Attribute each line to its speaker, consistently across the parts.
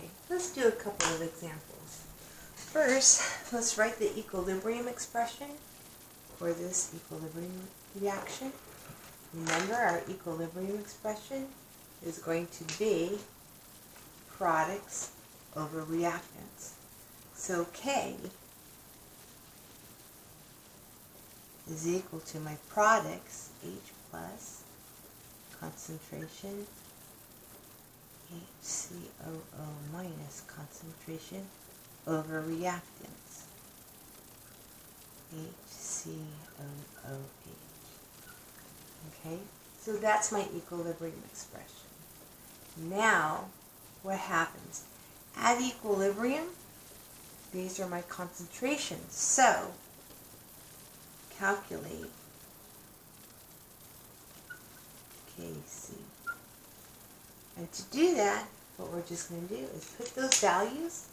Speaker 1: Okay, let's do a couple of examples. First, let's write the equilibrium expression for this equilibrium reaction. Remember, our equilibrium expression is going to be products over reactants. So K is equal to my products, H plus, concentration, HCOO minus concentration over reactants, HCOOH. Okay, so that's my equilibrium expression. Now, what happens? At equilibrium, these are my concentrations. So, calculate Kc. And to do that, what we're just going to do is put those values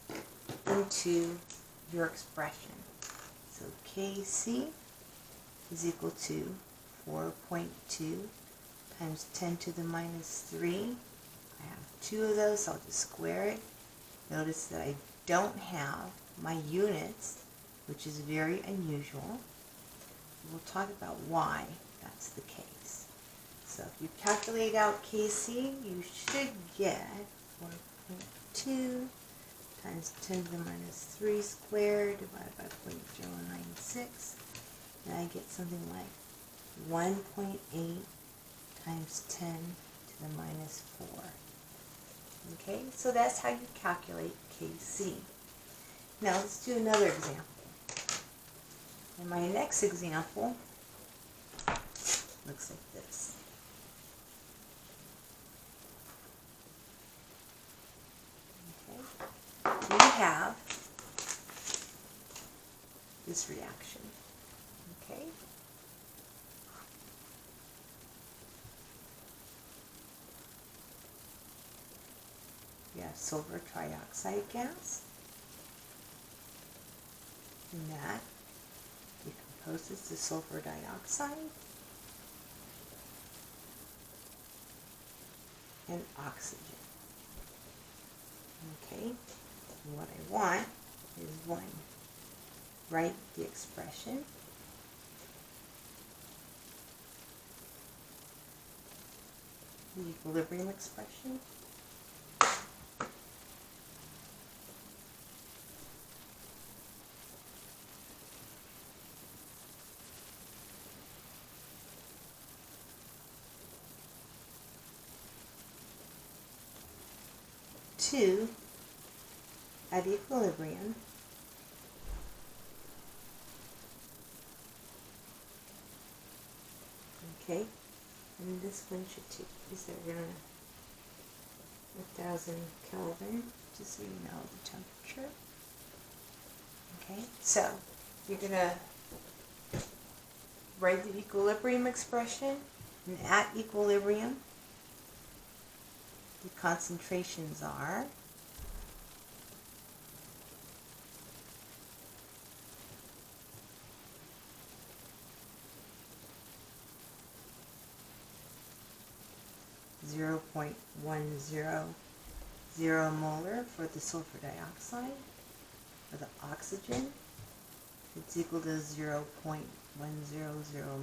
Speaker 1: into your expression. So Kc is equal to 4.2 times 10 to the minus 3. I have two of those, so I'll just square it. Notice that I don't have my units, which is very unusual. We'll talk about why that's the case. So if you calculate out Kc, you should get 4.2 times 10 to the minus 3 squared divided by 0.096. And I get something like 1.8 times 10 to the minus 4. Okay, so that's how you calculate Kc. Now let's do another example. And my next example looks like this. Okay, we have this reaction. Okay. We have sulfur trioxide gas, and that decomposes to sulfur dioxide and oxygen. Okay, and what I want is one. Write the expression. The equilibrium expression. Two, at equilibrium, okay, and this one should take, these are around 1,000 Kelvin, just so you know the temperature. Okay, so you're going to write the equilibrium expression, and at equilibrium, the concentrations are 0.100 molar for the sulfur dioxide. For the oxygen, it's equal to 0.100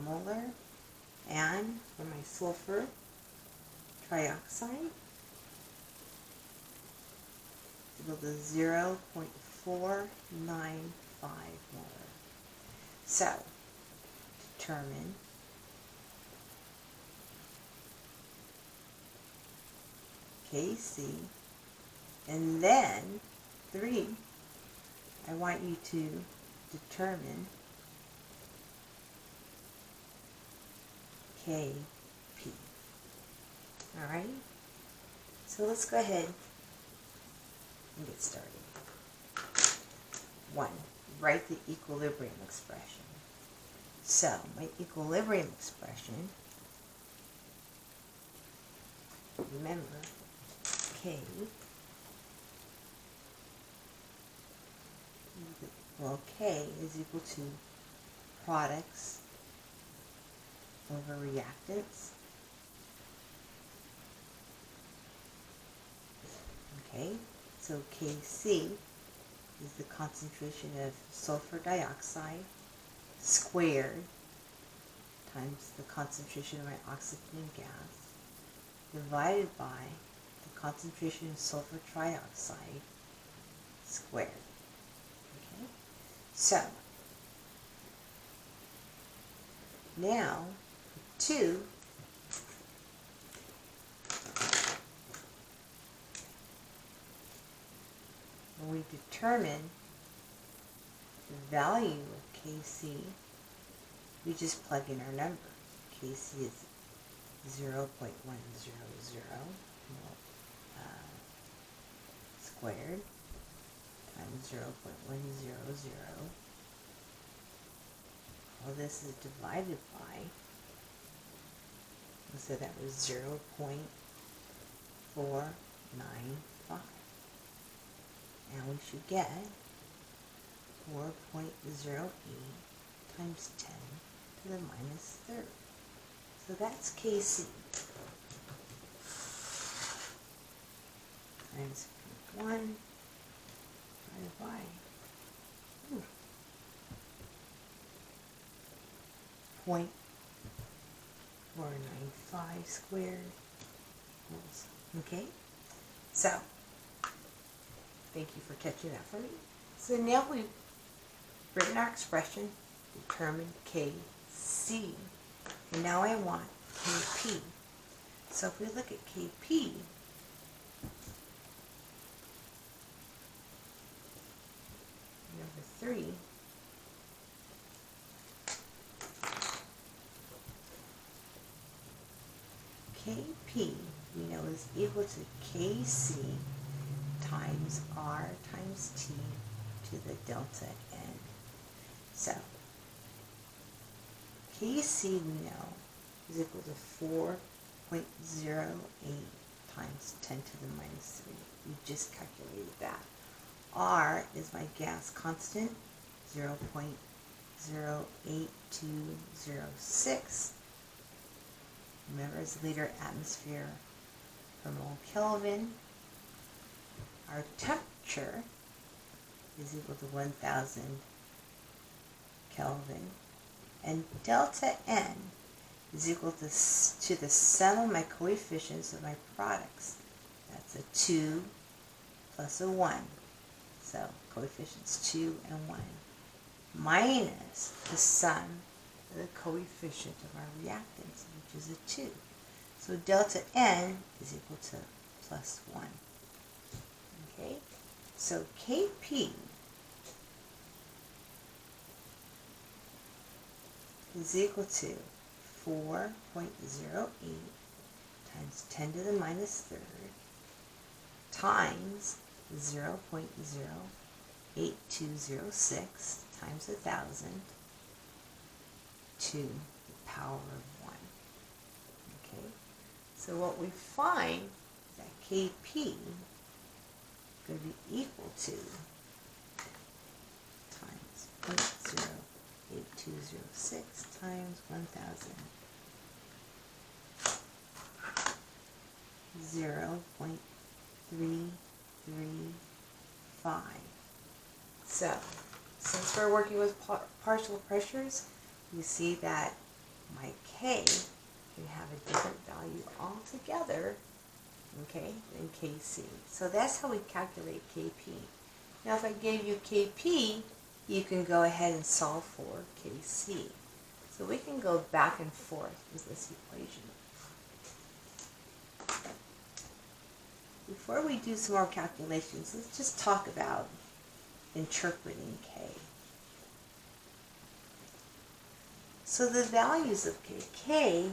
Speaker 1: molar. And for my sulfur trioxide, it's equal to 0.495 molar. So, determine Kc, and then 3, I want you to determine Kp. Alright? So let's go ahead and get started. 1. Write the equilibrium expression. So, my equilibrium expression, remember, K, well, K is equal to products over reactants. Okay, So Kc is the concentration of sulfur dioxide squared times the concentration of my oxygen gas divided by the concentration of sulfur trioxide squared. Okay? So, now, 2 when we determine the value of Kc, we just plug in our numbers. Kc is 0.100 squared times 0.100. All this is divided by, so that was 0.495. And we should get 4.08 times 10 to the minus third. So that's Kc times 1 divided by 0.495 squared moles. Okay? So, thank you for catching that for me. So now we've written our expression, determine Kc. And now I want Kp. So if we look at Kp, number 3, Kp we know is equal to Kc times R times T to the delta N. So, Kc we know is equal to 4.08 times 10 to the minus 3. We just calculated that. R is my gas constant, 0.08206. Remember, it's liter atmosphere per mole Kelvin. Our temperature is equal to 1000 Kelvin. And delta N is equal to the sum of my coefficients of my products. That's a 2 plus a 1. So coefficients 2 and 1 minus the sum of the coefficient of our reactants, which is a 2. So delta N is equal to plus 1. Okay? So Kp is equal to 4.08 times 10 to the minus third times 0.08206 times 1000 to the power of 1. Okay? So what we find is that Kp is going to be equal to times 0.08206 times 1000. 0.335. So, since we're working with partial pressures, you see that my K can have a different value altogether, okay, than Kc. So that's how we calculate Kp. Now if I gave you Kp, you can go ahead and solve for Kc. So we can go back and forth with this equation. Before we do some more calculations, let's just talk about interpreting K. So the values of K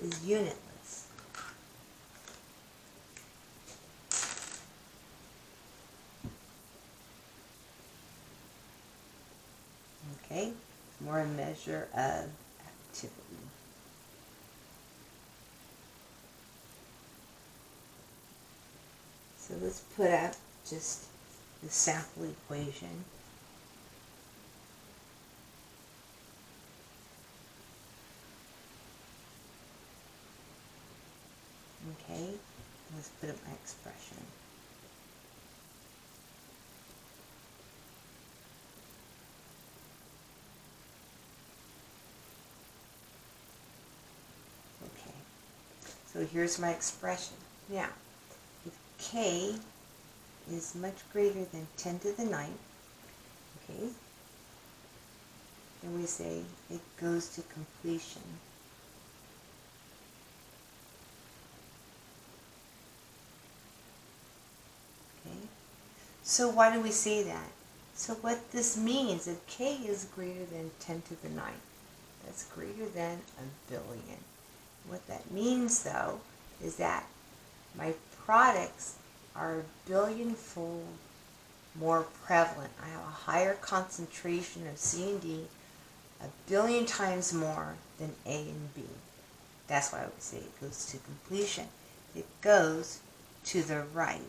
Speaker 1: is unitless. Okay, it's more a measure of activity. So let's put up just the sample equation. Okay, let's put up my expression. So here's my expression. Now, if K is much greater than 10 to the 9th, okay, then we say it goes to completion. Okay, so why do we say that? So what this means, if K is greater than 10 to the 9th, that's greater than 1,000,000,000. What that means, though, is that my products are 1,000,000,000-fold more prevalent. I have a higher concentration of C and D, 1,000,000,000 times more than A and B. That's why I would say it goes to completion. It goes to the right.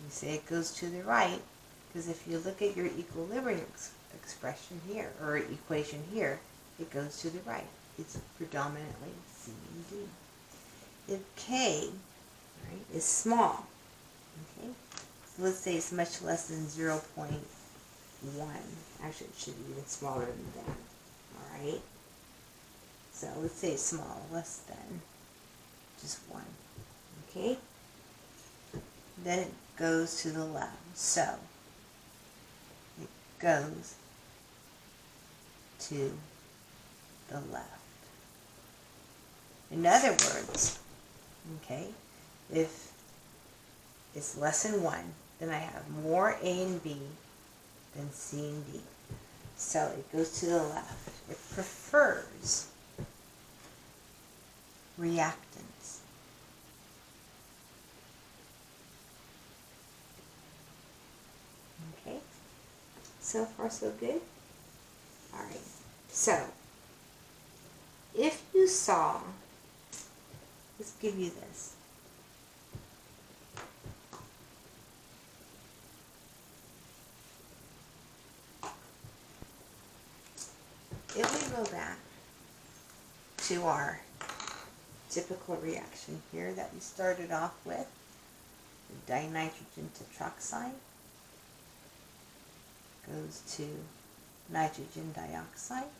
Speaker 1: You say it goes to the right because if you look at your equilibrium expression here, or equation here, it goes to the right. It's predominantly C and D. If K, right, is small, okay, so let's say it's much less than 0.1. Actually, it should be even smaller than that. All right. So let's say it's small, less than just 1. Okay. Then it goes to the left. So it goes to the left. In other words, okay, if it's less than 1, then I have more A and B than C and D. So it goes to the left. It prefers reactants. Okay, so far so good? All right, so if you saw, let's give you this. If we go back to our typical reaction here that we started off with, the dinitrogen tetroxide goes to nitrogen dioxide.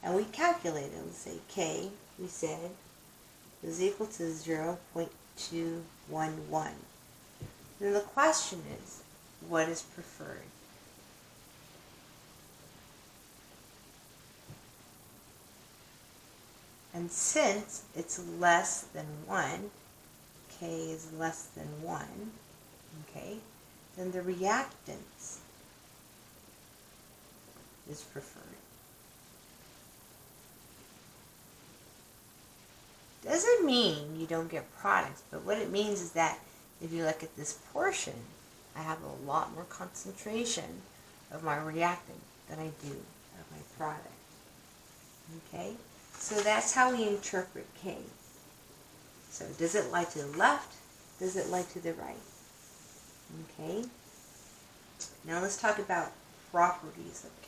Speaker 1: And we calculated, let's say K, we said, is equal to 0.211. Then the question is, what is preferred? And since it's less than 1, K is less than 1, okay, then the reactants is preferred. Doesn't mean you don't get products, but what it means is that if you look at this portion, I have a lot more concentration of my reactant than I do of my product. Okay? So that's how we interpret K. So does it lie to the left? Does it lie to the right? Okay? Now let's talk about properties of K.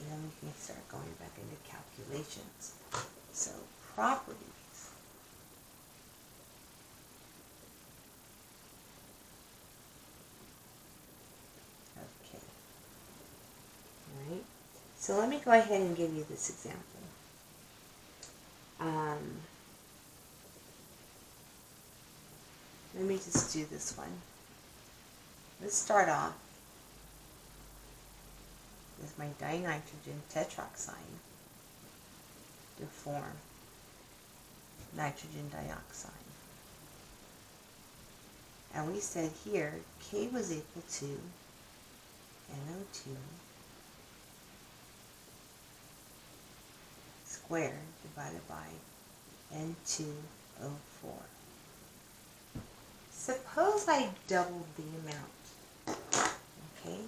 Speaker 1: And then we can start going back into calculations. So properties. Okay. All right. So let me go ahead and give you this example. Let me just do this one. Let's start off with my dinitrogen tetroxide to form nitrogen dioxide. And we said here K was equal to NO2 squared divided by N2O4. Suppose I doubled the amount, okay?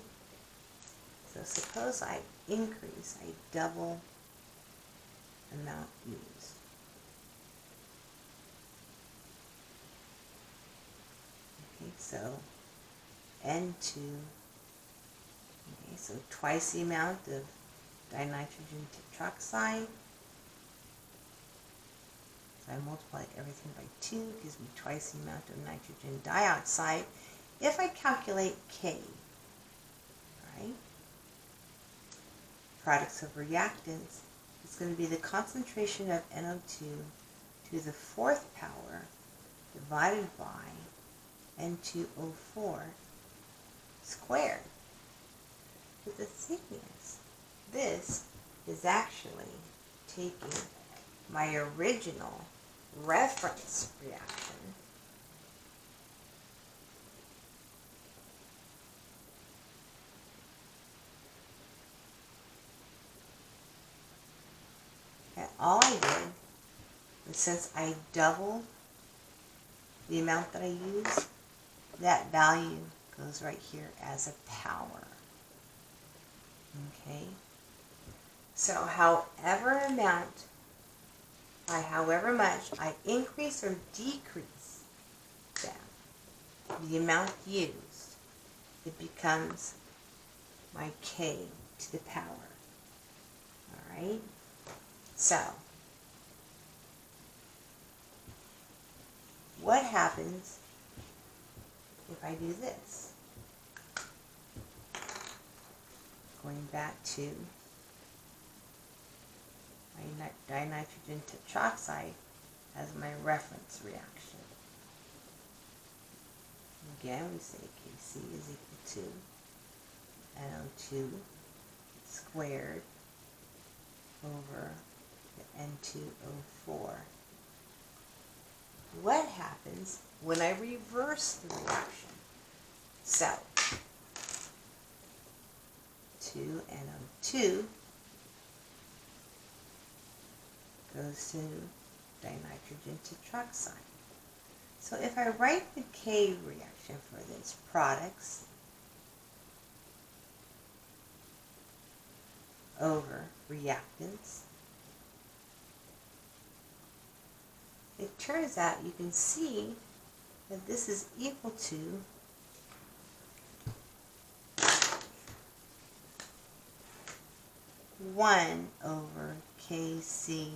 Speaker 1: So suppose I increase, I double amount used. Okay, so N2, okay, so twice the amount of dinitrogen tetroxide. So I multiply everything by 2, gives me twice the amount of nitrogen dioxide. If I calculate K, right, products of reactants is going to be the concentration of NO2 to the fourth power divided by N2O4 squared. But the thing is, this is actually taking my original reference reaction and all I did was, since I doubled the amount that I used, that value goes right here as a power. Okay? So however much I increase or decrease the amount used, it becomes my K to the power. Alright? So, what happens if I do this? Going back to my dinitrogen tetroxide as my reference reaction. Again, we say Kc is equal to NO2 squared over the N2O4. What happens when I reverse the reaction? So, 2NO2 goes to dinitrogen tetroxide. So if I write the K reaction for this, products over reactants, it turns out you can see that this is equal to one over Kc,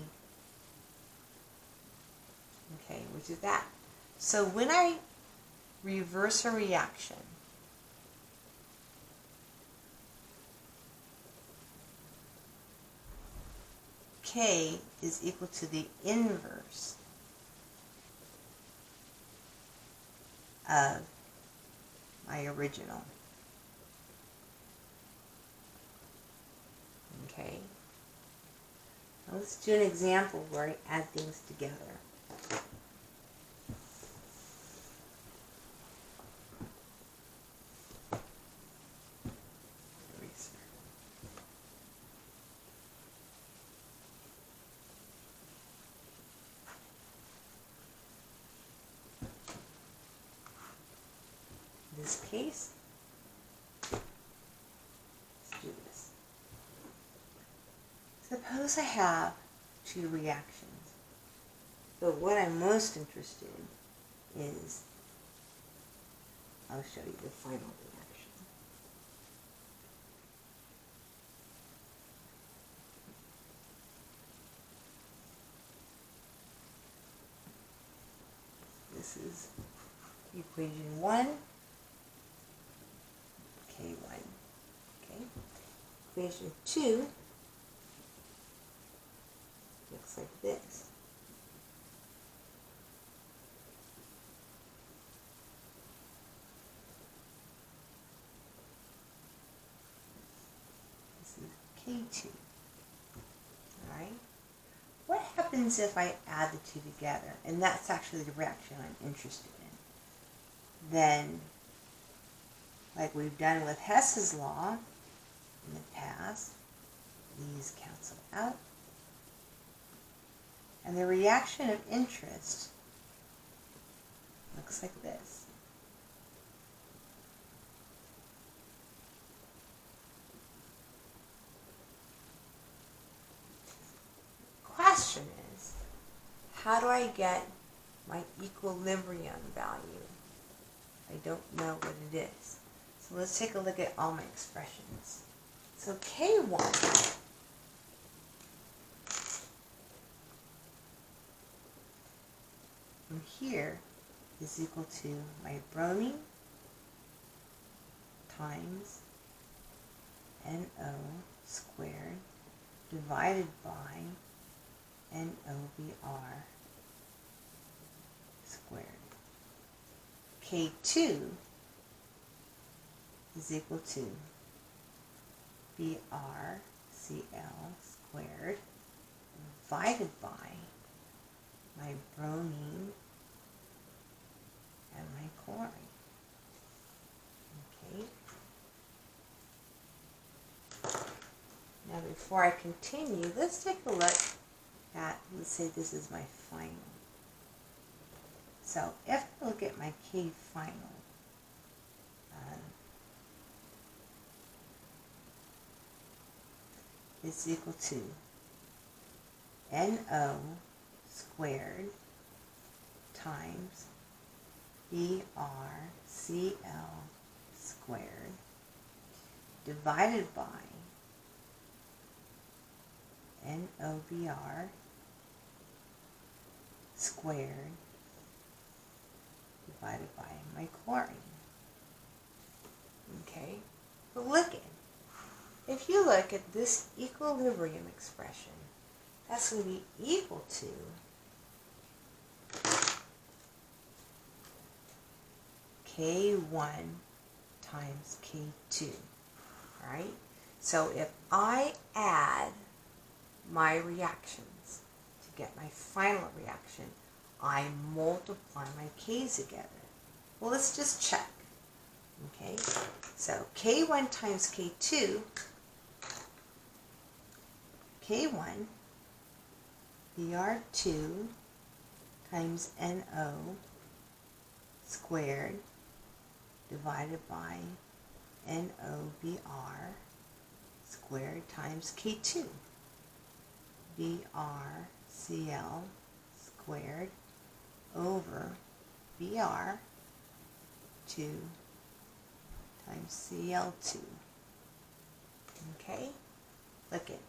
Speaker 1: okay, which is that. So when I reverse a reaction, K is equal to the inverse of my original. Okay. Now let's do an example where I add things together. In this case, let's do this. Suppose I have two reactions, but what I'm most interested in is, I'll show you the final reaction. This is equation 1, K1. Okay. Equation 2 looks like this. This is K2. Alright? What happens if I add the two together? And that's actually the reaction I'm interested in. Then, like we've done with Hess's law in the past, these cancel out. And the reaction of interest looks like this. Question is, how do I get my equilibrium value? I don't know what it is. So let's take a look at all my expressions. So K1 from here is equal to my bromine times NO squared divided by NOBR squared. K2 is equal to BrCl squared divided by my bromine and my chlorine. Okay. Now before I continue, let's take a look at, let's say this is my final. So if I look at my K final, it's equal to NO squared times BrCl squared divided by NOBR squared divided by my chlorine. Okay, but look at, if you look at this equilibrium expression, that's going to be equal to K1 times K2, right? So if I add my reactions to get my final reaction, I multiply my K's together. Well, let's just check. Okay, so K1 times K2, K1 Br2 times NO squared divided by NOBR squared times K2 BrCl squared over Br2 times Cl2. Okay, look at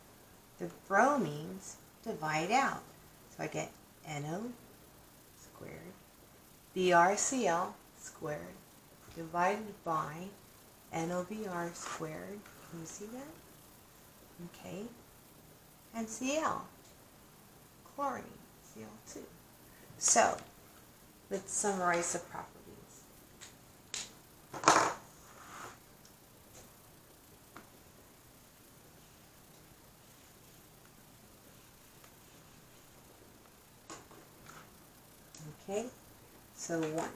Speaker 1: the bromines divide out. So I get NO squared BrCl squared divided by NOBR squared. Can you see that? Okay, and Cl, chlorine, Cl2. So let's summarize the properties. Okay, so 1.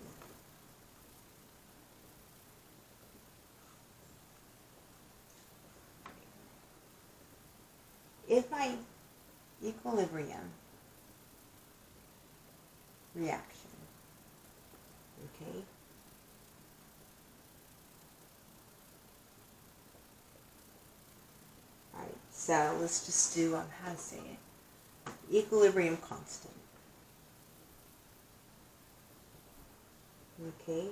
Speaker 1: If my equilibrium reaction, okay, all right, so let's just do, how to say it, equilibrium constant. Okay,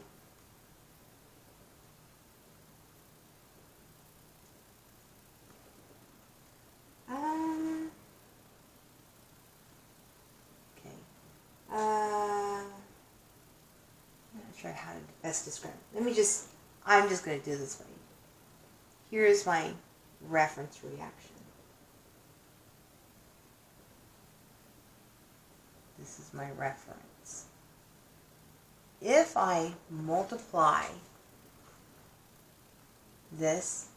Speaker 1: okay, I'm not sure how to best describe it. I'm just going to do it this way. Here's my reference reaction. This is my reference. If I multiply this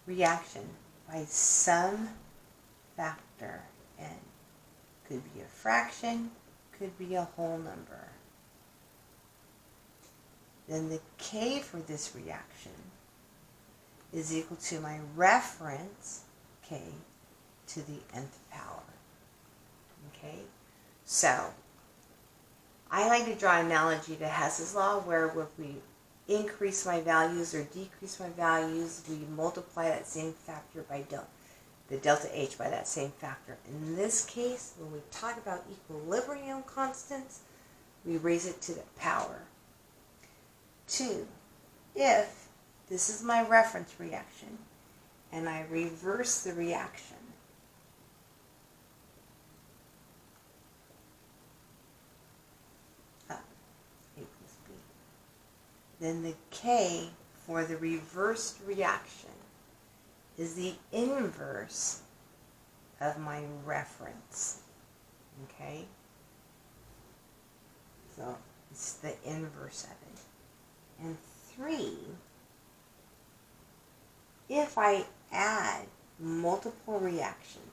Speaker 1: reaction by some factor, n, could be a fraction, could be a whole number, then the K for this reaction is equal to my reference K to the nth power. Okay, so I like to draw an analogy to Hess's law, where if we increase my values or decrease my values, we multiply that same factor by the delta H by that same factor. In this case, when we talk about equilibrium constants, we raise it to the power 2. If this is my reference reaction and I reverse the reaction, then the K for the reversed reaction is the inverse of my reference. Okay? So it's the inverse of it. And 3, if I add multiple reactions,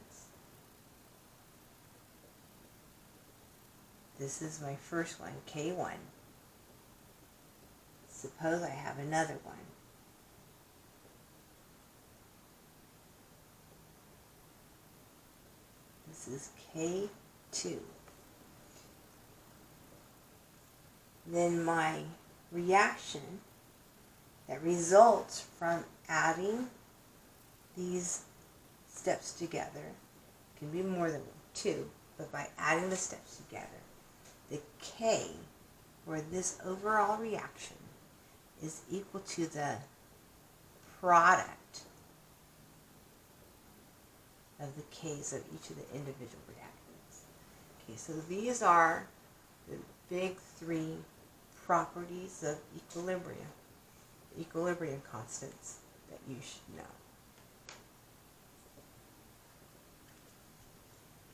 Speaker 1: this is my first one, K1. Suppose I have another one. This is K2. Then my reaction that results from adding these steps together, can be more than 2, but by adding the steps together, the K, or this overall reaction, is equal to the product of the K's of each of the individual reactants. Okay, so these are the big 3 properties of equilibrium constants that you should know.